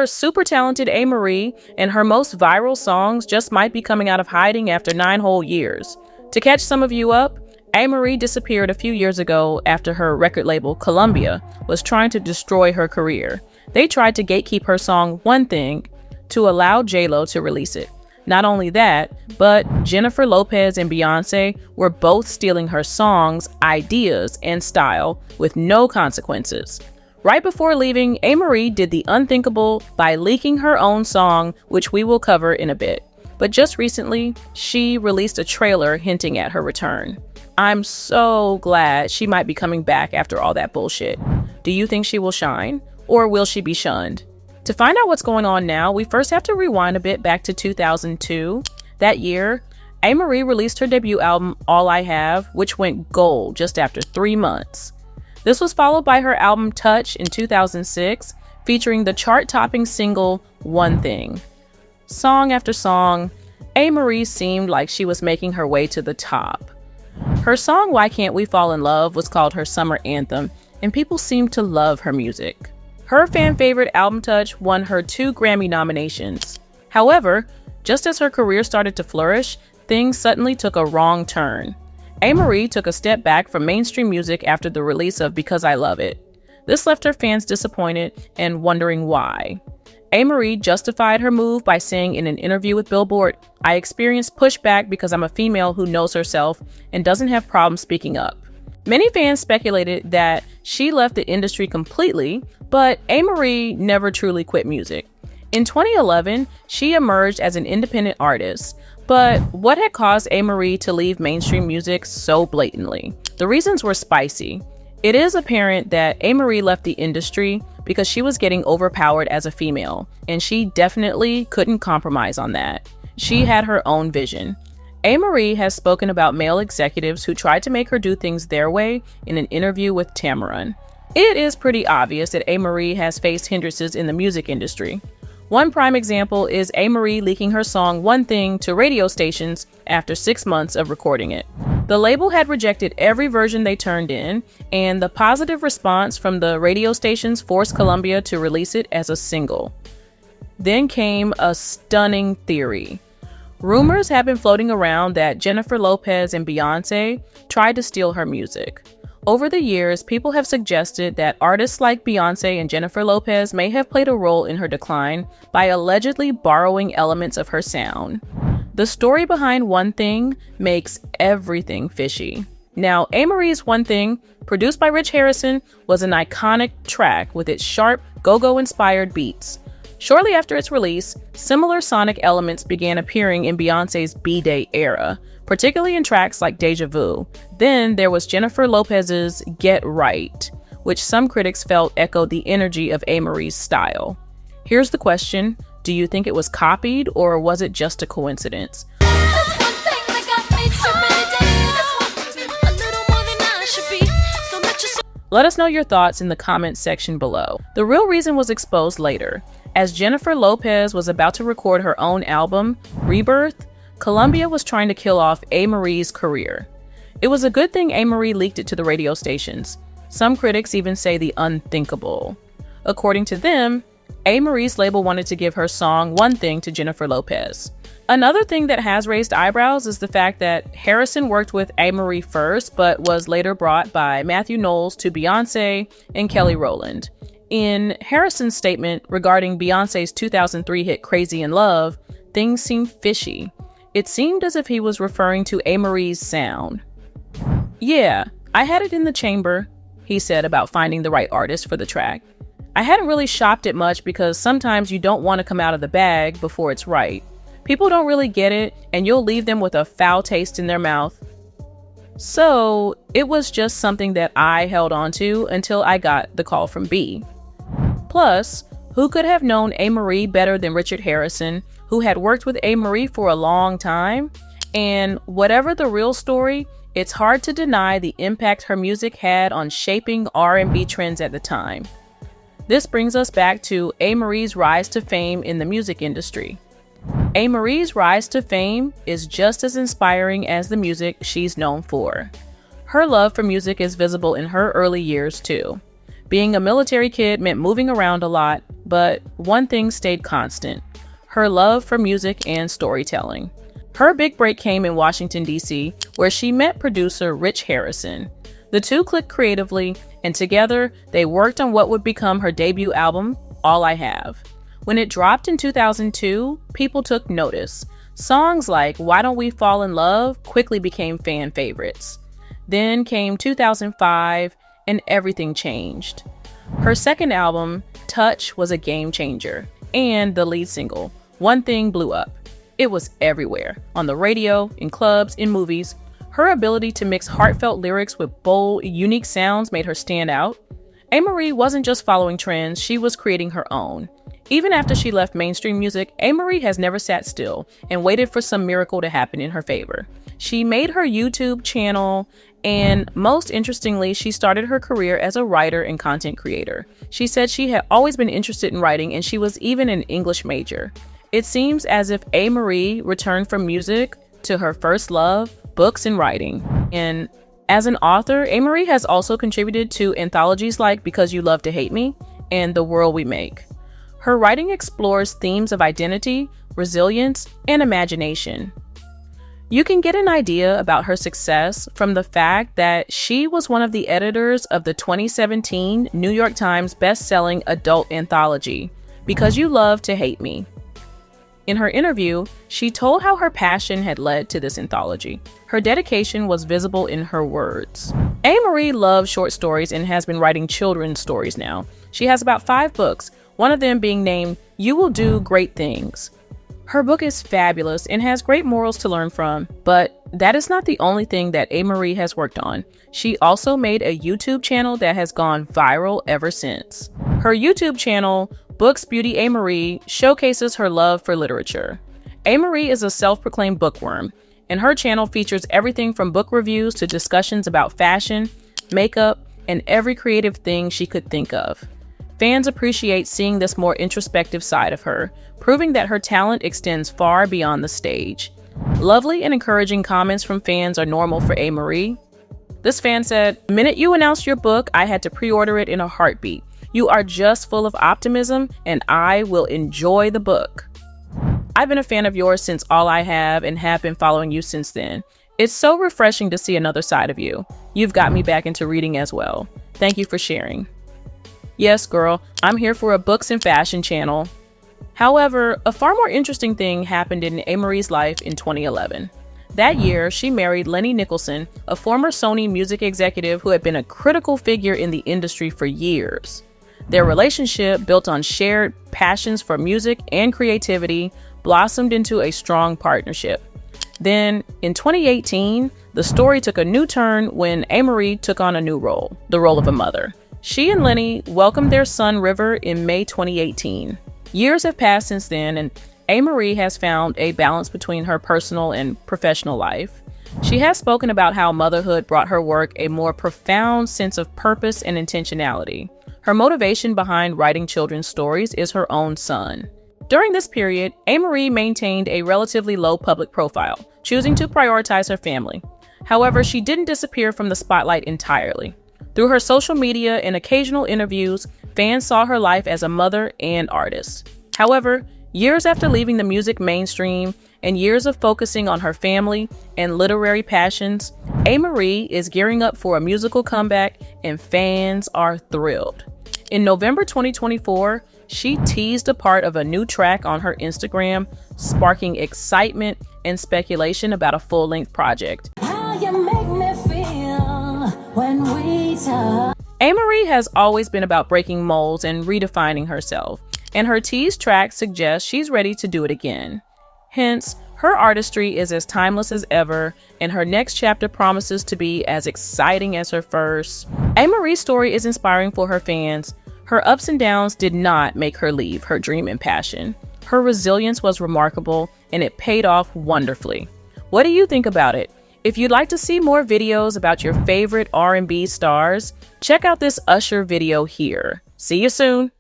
Our super talented Amerie and her most viral songs just might be coming out of hiding after 9 whole years. To catch some of you up, Amerie disappeared a few years ago after her record label, Columbia, was trying to destroy her career. They tried to gatekeep her song One Thing to allow J-Lo to release it. Not only that, but Jennifer Lopez and Beyonce were both stealing her songs, ideas, and style with no consequences. Right before leaving, Amerie did the unthinkable by leaking her own song, which we will cover in a bit. But just recently, she released a trailer hinting at her return. I'm so glad she might be coming back after all that bullshit. Do you think she will shine? Or will she be shunned? To find out what's going on now, we first have to rewind a bit back to 2002. That year, Amerie released her debut album, All I Have, which went gold just after 3 months. This was followed by her album Touch in 2006, featuring the chart-topping single One Thing. Song after song, Amerie seemed like she was making her way to the top. Her song Why Can't We Fall in Love was called her summer anthem, and people seemed to love her music. Her fan-favorite album Touch won her 2 Grammy nominations. However, just as her career started to flourish, things suddenly took a wrong turn. Amerie took a step back from mainstream music after the release of Because I Love It. This left her fans disappointed and wondering why. Amerie justified her move by saying in an interview with Billboard, "I experienced pushback because I'm a female who knows herself and doesn't have problems speaking up." Many fans speculated that she left the industry completely, but Amerie never truly quit music. In 2011, she emerged as an independent artist. But what had caused Amerie to leave mainstream music so blatantly? The reasons were spicy. It is apparent that Amerie left the industry because she was getting overpowered as a female, and she definitely couldn't compromise on that. She had her own vision. Amerie has spoken about male executives who tried to make her do things their way in an interview with Tamron. It is pretty obvious that Amerie has faced hindrances in the music industry. One prime example is Amerie leaking her song One Thing to radio stations after 6 months of recording it. The label had rejected every version they turned in, and the positive response from the radio stations forced Columbia to release it as a single. Then came a stunning theory. Rumors have been floating around that Jennifer Lopez and Beyonce tried to steal her music. Over the years, people have suggested that artists like Beyonce and Jennifer Lopez may have played a role in her decline by allegedly borrowing elements of her sound. The story behind One Thing makes everything fishy. Now, Amerie's One Thing, produced by Rich Harrison, was an iconic track with its sharp, go-go-inspired beats. Shortly after its release, similar sonic elements began appearing in Beyonce's B-Day era, particularly in tracks like Deja Vu. Then there was Jennifer Lopez's Get Right, which some critics felt echoed the energy of Amerie's style. Here's the question: do you think it was copied, or was it just a coincidence? Let us know your thoughts in the comments section below. The real reason was exposed later. As Jennifer Lopez was about to record her own album, Rebirth, Columbia was trying to kill off Amerie's career. It was a good thing Amerie leaked it to the radio stations. Some critics even say the unthinkable. According to them, Amerie's label wanted to give her song One Thing to Jennifer Lopez. Another thing that has raised eyebrows is the fact that Harrison worked with Amerie first, but was later brought by Matthew Knowles to Beyonce and Kelly Rowland. In Harrison's statement regarding Beyonce's 2003 hit Crazy in Love, things seemed fishy. It seemed as if he was referring to Amerie's sound. "Yeah, I had it in the chamber," he said about finding the right artist for the track. "I hadn't really shopped it much because sometimes you don't want to come out of the bag before it's right. People don't really get it, and you'll leave them with a foul taste in their mouth. So it was just something that I held on to until I got the call from B." Plus, who could have known Amerie better than Richard Harrison, who had worked with Amerie for a long time? And whatever the real story, it's hard to deny the impact her music had on shaping R&B trends at the time. This brings us back to Amerie's rise to fame in the music industry. Amerie's rise to fame is just as inspiring as the music she's known for. Her love for music is visible in her early years too. Being a military kid meant moving around a lot, but one thing stayed constant: her love for music and storytelling. Her big break came in Washington, D.C., where she met producer Rich Harrison. The two clicked creatively, and together they worked on what would become her debut album, All I Have. When it dropped in 2002, people took notice. Songs like Why Don't We Fall in Love quickly became fan favorites. Then came 2005, and everything changed. Her second album, Touch, was a game changer, and the lead single, One Thing, blew up. It was everywhere, on the radio, in clubs, in movies. Her ability to mix heartfelt lyrics with bold, unique sounds made her stand out. Amerie wasn't just following trends, she was creating her own. Even after she left mainstream music, Amerie has never sat still and waited for some miracle to happen in her favor. She made her YouTube channel, and most interestingly, she started her career as a writer and content creator. She said she had always been interested in writing, and she was even an English major. It seems as if Amerie returned from music to her first love, books and writing. And as an author, Amerie has also contributed to anthologies like Because You Love to Hate Me and The World We Make. Her writing explores themes of identity, resilience, and imagination. You can get an idea about her success from the fact that she was one of the editors of the 2017 New York Times best-selling adult anthology, Because You Love to Hate Me. In her interview, she told how her passion had led to this anthology. Her dedication was visible in her words. Amerie loves short stories and has been writing children's stories now. She has about 5 books, one of them being named You Will Do Great Things. Her book is fabulous and has great morals to learn from, but that is not the only thing that Amerie has worked on. She also made a YouTube channel that has gone viral ever since. Her YouTube channel, Books Beauty Amerie, showcases her love for literature. Amerie is a self-proclaimed bookworm, and her channel features everything from book reviews to discussions about fashion, makeup, and every creative thing she could think of. Fans appreciate seeing this more introspective side of her, proving that her talent extends far beyond the stage. Lovely and encouraging comments from fans are normal for Amerie. This fan said, "The minute you announced your book, I had to pre-order it in a heartbeat. You are just full of optimism, and I will enjoy the book. I've been a fan of yours since All I Have and have been following you since then. It's so refreshing to see another side of you. You've got me back into reading as well. Thank you for sharing." Yes, girl, I'm here for a books and fashion channel. However, a far more interesting thing happened in Amerie's life in 2011. That year, she married Lenny Nicholson, a former Sony music executive who had been a critical figure in the industry for years. Their relationship, built on shared passions for music and creativity, blossomed into a strong partnership. Then, in 2018, the story took a new turn when Amerie took on a new role, the role of a mother. She and Lenny welcomed their son River in May 2018. Years have passed since then, and Amerie has found a balance between her personal and professional life. She has spoken about how motherhood brought her work a more profound sense of purpose and intentionality. Her motivation behind writing children's stories is her own son. During this period, Amerie maintained a relatively low public profile, choosing to prioritize her family. However, she didn't disappear from the spotlight entirely. Through her social media and occasional interviews, fans saw her life as a mother and artist. However, years after leaving the music mainstream and years of focusing on her family and literary passions, Amerie is gearing up for a musical comeback, and fans are thrilled. In November 2024, she teased a part of a new track on her Instagram, sparking excitement and speculation about a full-length project. How you make me feel when we talk. Amerie has always been about breaking molds and redefining herself, and her teased track suggests she's ready to do it again. Hence, her artistry is as timeless as ever, and her next chapter promises to be as exciting as her first. Amerie's story is inspiring for her fans. Her ups and downs did not make her leave her dream and passion. Her resilience was remarkable, and it paid off wonderfully. What do you think about it? If you'd like to see more videos about your favorite R&B stars, check out this Usher video here. See you soon!